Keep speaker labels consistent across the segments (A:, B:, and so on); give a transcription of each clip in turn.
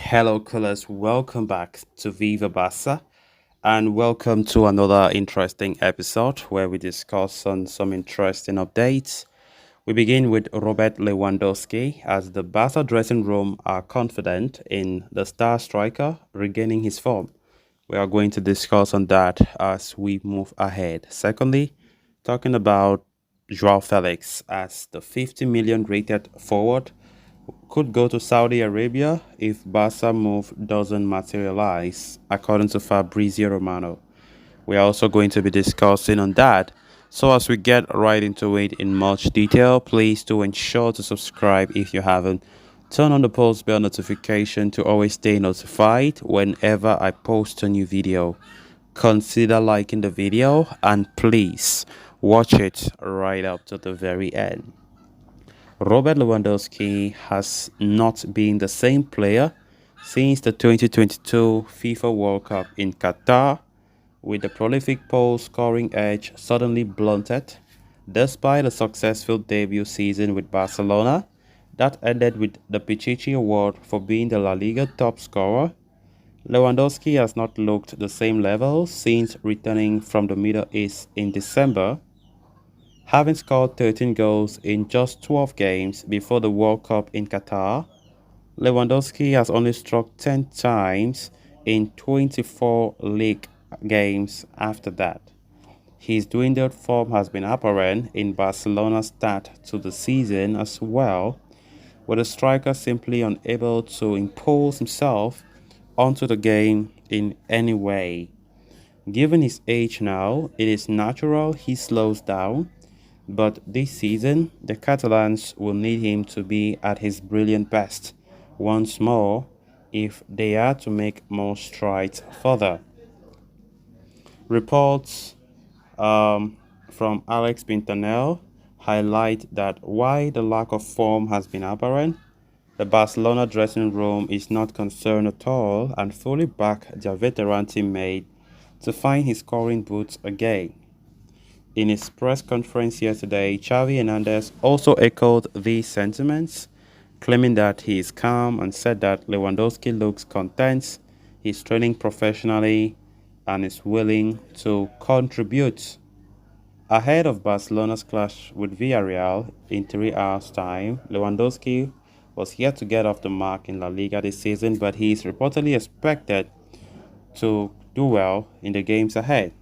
A: Hello, callers. Welcome back to Viva Barca, and welcome to another interesting episode where we discuss on some interesting updates. We begin with Robert Lewandowski, as the Barca dressing room are confident in the star striker regaining his form. We are going to discuss on that as we move ahead. Secondly, talking about Joao Felix, as the 50 million rated forward could go to Saudi Arabia if Barca move doesn't materialize, according to Fabrizio Romano. We are also going to be discussing on that. So as we get right into it in much detail, please do ensure to subscribe if you haven't. Turn on the post bell notification to always stay notified whenever I post a new video. Consider liking the video and please watch it right up to the very end. Robert Lewandowski has not been the same player since the 2022 FIFA World Cup in Qatar, with the prolific goal scoring edge suddenly blunted. Despite a successful debut season with Barcelona that ended with the Pichichi Award for being the La Liga top scorer, Lewandowski has not looked the same level since returning from the Middle East in December. Having scored 13 goals in just 12 games before the World Cup in Qatar, Lewandowski has only struck 10 times in 24 league games after that. His dwindled form has been apparent in Barcelona's start to the season as well, with the striker simply unable to impose himself onto the game in any way. Given his age now, it is natural he slows down, but this season, the Catalans will need him to be at his brilliant best once more if they are to make more strides further. Reports from Alex Pintanel highlight that while the lack of form has been apparent, the Barcelona dressing room is not concerned at all and fully back their veteran teammate to find his scoring boots again. In his press conference yesterday, Xavi Hernandez also echoed these sentiments, claiming that he is calm and said that Lewandowski looks content, he's training professionally, and is willing to contribute. Ahead of Barcelona's clash with Villarreal in 3 hours' time, Lewandowski was yet to get off the mark in La Liga this season, but he is reportedly expected to do well in the games ahead.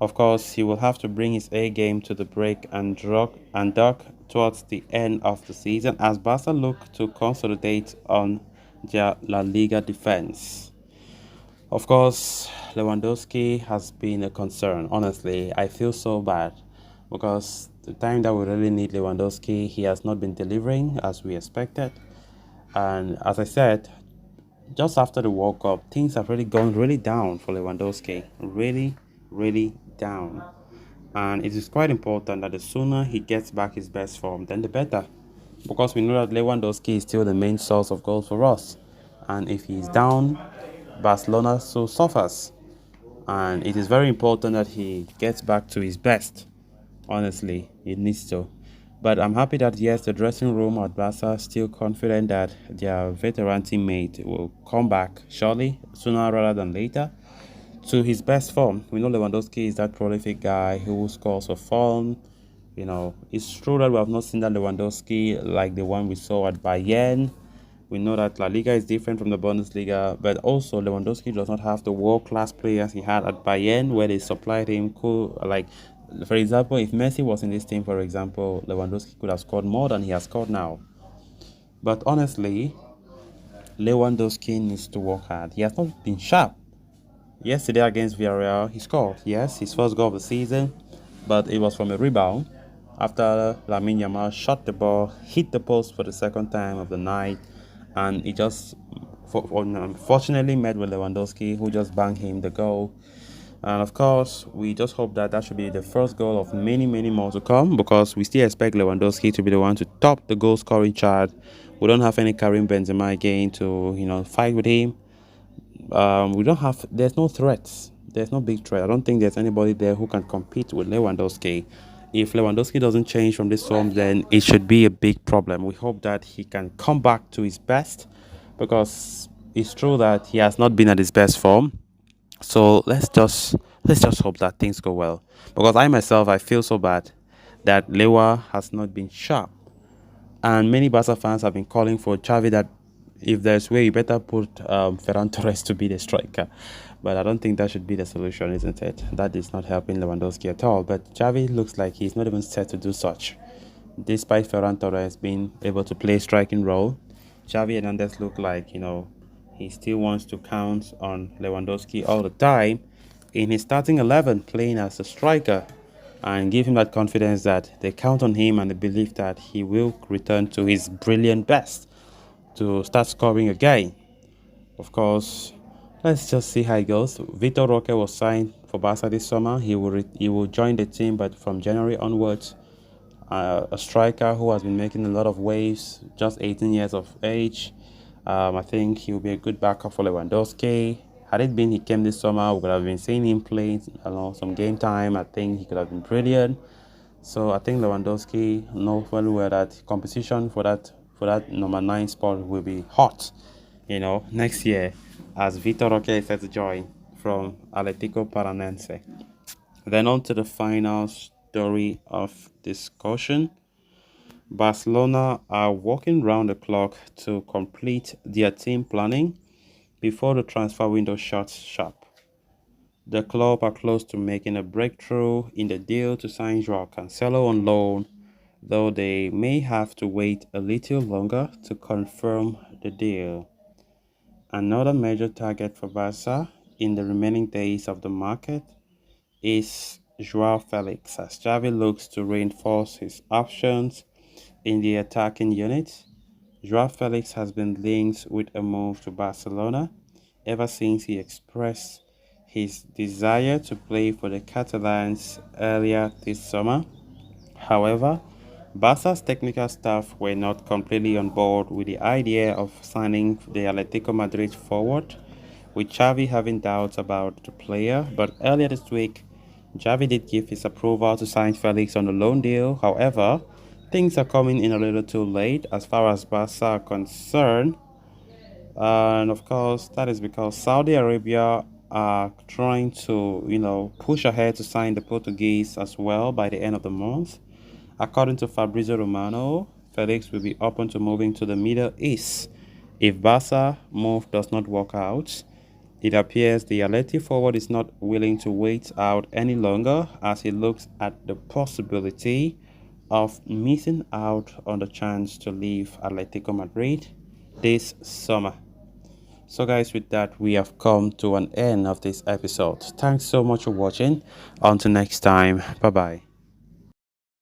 A: Of course, he will have to bring his A game to the break and duck towards the end of the season as Barca look to consolidate on their La Liga defense. Of course, Lewandowski has been a concern. Honestly, I feel so bad because the time that we really need Lewandowski, he has not been delivering as we expected. And as I said, just after the World Cup, things have really gone really down for Lewandowski. Really down. And it is quite important that the sooner he gets back his best form, then the better. Because we know that Lewandowski is still the main source of goals for us. And if he's down, Barcelona so suffers. And it is very important that he gets back to his best. Honestly, it needs to. But I'm happy that yes, the dressing room at Barca is still confident that their veteran teammate will come back shortly, sooner rather than later, to his best form. We know Lewandowski is that prolific guy who scores for fun. You know, it's true that we have not seen that Lewandowski like the one we saw at Bayern. We know that La Liga is different from the Bundesliga, but also Lewandowski does not have the world-class players he had at Bayern, where they supplied him cool. Like, for example, if Messi was in this team, for example, Lewandowski could have scored more than he has scored now. But honestly, Lewandowski needs to work hard. He has not been sharp. Yesterday against Villarreal, he scored. Yes, his first goal of the season, but it was from a rebound after Lamine Yamal shot the ball, hit the post for the second time of the night, and he just unfortunately met with Lewandowski, who just banged him the goal. And of course, we just hope that that should be the first goal of many more to come, because we still expect Lewandowski to be the one to top the goal scoring chart. We don't have any Karim Benzema again to fight with him. We don't have. There's no threats. There's no big threat. I don't think there's anybody there who can compete with Lewandowski. If Lewandowski doesn't change from this form, then it should be a big problem. We hope that he can come back to his best. because it's true that he has not been at his best form. So let's just hope that things go well. Because I myself I feel so bad that Lewa has not been sharp. And many Barca fans have been calling for Xavi that if there's way, you better put Ferran Torres to be the striker. But I don't think that should be the solution, isn't it? That is not helping Lewandowski at all. But Xavi looks like he's not even set to do such. Despite Ferran Torres being able to play striking role, Xavi Hernandez look like, he still wants to count on Lewandowski all the time in his starting 11 playing as a striker, and give him that confidence that they count on him and the belief that he will return to his brilliant best to start scoring again. Of course, let's just see how it goes. Vitor Roque was signed for Barca this summer. He will join the team, but from January onwards, a striker who has been making a lot of waves, just 18 years of age. I think he will be a good backup for Lewandowski. Had it been he came this summer, we could have been seeing him play some game time. I think he could have been brilliant. So I think Lewandowski knows very well that competition for that number 9 spot will be hot, next year, as Vitor Roque is set to join from Atletico Paranense. Then on to the final story of discussion. Barcelona are working round the clock to complete their team planning before the transfer window shuts sharp. The club are close to making a breakthrough in the deal to sign Joao Cancelo on loan, though they may have to wait a little longer to confirm the deal. Another major target for Barca in the remaining days of the market is Joao Felix, as Xavi looks to reinforce his options in the attacking unit. Joao Felix has been linked with a move to Barcelona ever since he expressed his desire to play for the Catalans earlier this summer. However, Barca's technical staff were not completely on board with the idea of signing the Atletico Madrid forward, with Xavi having doubts about the player. But earlier this week, Xavi did give his approval to sign Felix on a loan deal. However, things are coming in a little too late as far as Barca are concerned. And of course, that is because Saudi Arabia are trying to, push ahead to sign the Portuguese as well by the end of the month. According to Fabrizio Romano, Felix will be open to moving to the Middle East if Barca move does not work out. It appears the Atleti forward is not willing to wait out any longer as he looks at the possibility of missing out on the chance to leave Atletico Madrid this summer. So guys, with that, we have come to an end of this episode. Thanks so much for watching. Until next time, bye bye.